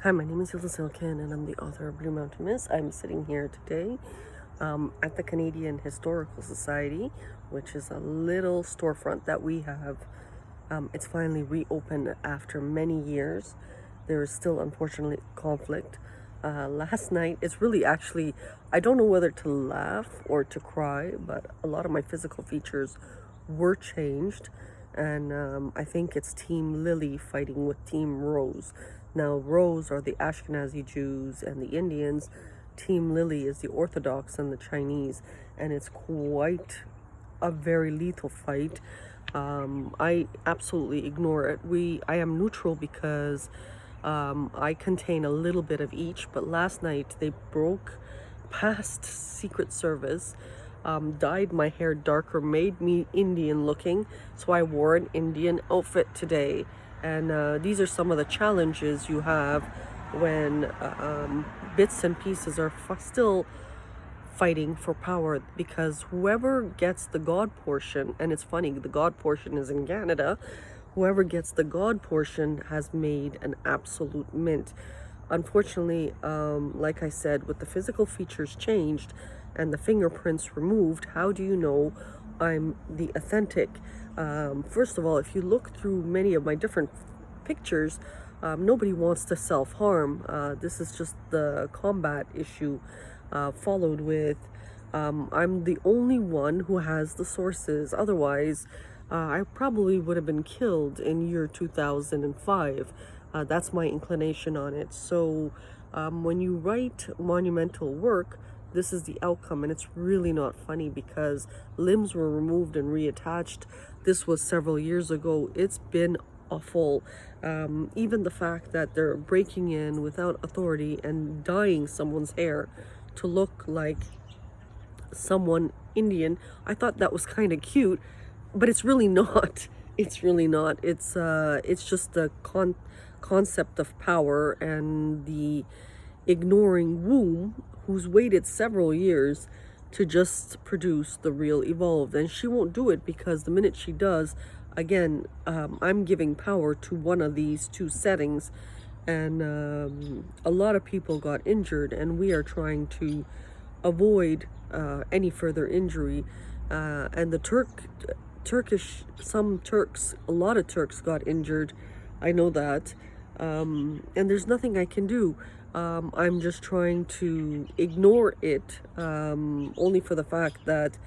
Hi, my name is Hilda Silken and I'm the author of Blue Mountain Mist. I'm sitting here today at the Canadian Historical Society, which is a little storefront that we have. It's finally reopened after many years. There is still, unfortunately, conflict. Last night, it's really actually, I don't know whether to laugh or to cry, but a lot of my physical features were changed. And I think it's Team Lily fighting with Team Rose. Now, Rose are the Ashkenazi Jews and the Indians. Team Lily is the Orthodox and the Chinese. And it's quite a very lethal fight. I absolutely ignore it. I am neutral because I contain a little bit of each, but last night they broke past Secret Service, dyed my hair darker, made me Indian looking, so I wore an Indian outfit today. And these are some of the challenges you have when bits and pieces are still fighting for power, because whoever gets the God portion, and it's funny, the God portion is in Canada, whoever gets the God portion has made an absolute mint. Unfortunately, like I said, with the physical features changed and the fingerprints removed, how do you know I'm the authentic? First of all, if you look through many of my different pictures, nobody wants to self-harm. This is just the combat issue, followed with I'm the only one who has the sources. Otherwise, I probably would have been killed in year 2005. That's my inclination on it. So when you write monumental work, this is the outcome, and it's really not funny because limbs were removed and reattached. This was several years ago. It's been awful. Even the fact that they're breaking in without authority and dyeing someone's hair to look like someone Indian, I thought that was kind of cute, but it's really not. It's really not. It's just the concept of power and the ignoring womb, who's waited several years to just produce the real evolved. And she won't do it because the minute she does, again, I'm giving power to one of these two settings, and a lot of people got injured, and we are trying to avoid any further injury. And the some Turks, a lot of Turks got injured. I know that. And there's nothing I can do. I'm just trying to ignore it, only for the fact that,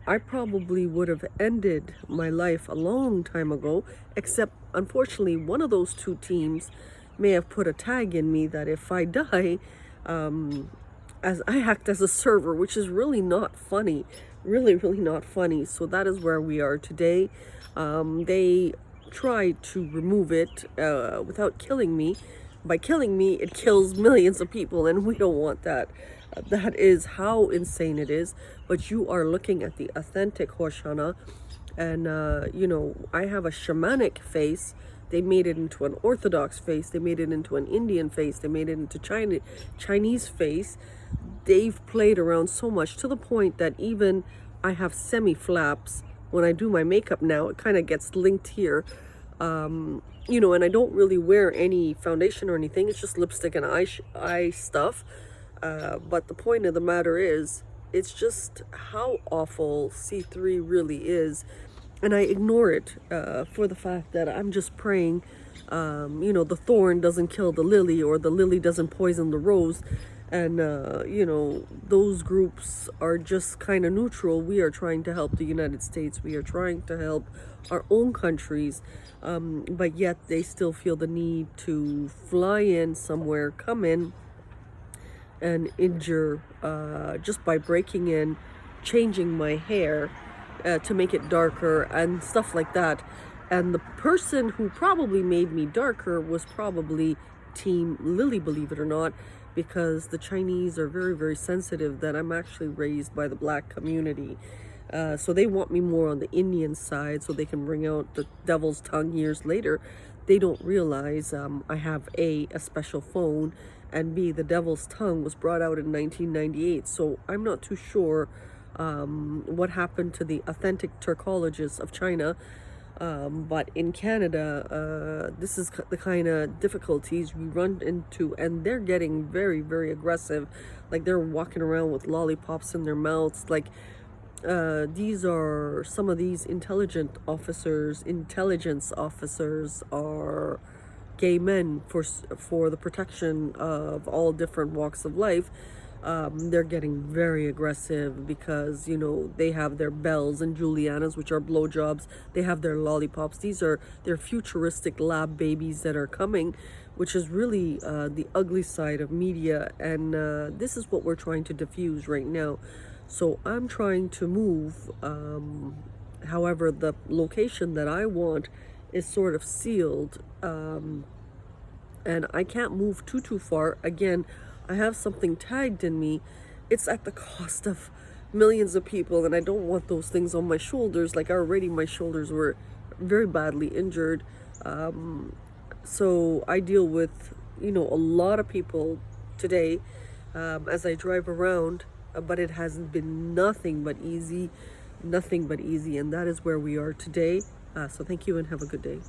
I probably would have ended my life a long time ago, except unfortunately one of those two teams may have put a tag in me that if I die, as I act as a server, which is really not funny, really not funny. So that is where we are today. They tried to remove it without killing me. By killing me, it kills millions of people, and we don't want that. That is how insane it is. But you are looking at the authentic Hoshana, and I have a shamanic face. They made it into an Orthodox face. They made it into an Indian face. They made it into Chinese face. They've played around so much to the point that even I have semi-flaps. When I do my makeup now, it kind of gets linked here. And I don't really wear any foundation or anything. It's just lipstick and eye stuff. But the point of the matter is, it's just how awful C3 really is. And I ignore it for the fact that I'm just praying, the thorn doesn't kill the lily, or the lily doesn't poison the rose. And, those groups are just kind of neutral. We are trying to help the United States. We are trying to help our own countries. But yet they still feel the need to fly in somewhere, come in, and injure just by breaking in, changing my hair to make it darker and stuff like that. And the person who probably made me darker was probably Team Lily, believe it or not, because the Chinese are very, very sensitive that I'm actually raised by the black community. So they want me more on the Indian side so they can bring out the devil's tongue years later. They don't realize I have a special phone, and B, the devil's tongue was brought out in 1998. So I'm not too sure what happened to the authentic Turkologists of China. But in Canada, this is the kind of difficulties we run into, and they're getting very, very aggressive. Like they're walking around with lollipops in their mouths. Like these are some of these intelligence officers are gay men for the protection of all different walks of life. They're getting very aggressive because, you know, they have their bells and Julianas, which are blowjobs. They have their lollipops. These are their futuristic lab babies that are coming, which is really the ugly side of media. And this is what we're trying to diffuse right now. So I'm trying to move. However, the location that I want is sort of sealed. And I can't move too far. Again, I have something tagged in me. It's at the cost of millions of people, and I don't want those things on my shoulders. Like already my shoulders were very badly injured. So I deal with, you know, a lot of people today as I drive around, but it hasn't been nothing but easy, and that is where we are today. So thank you and have a good day.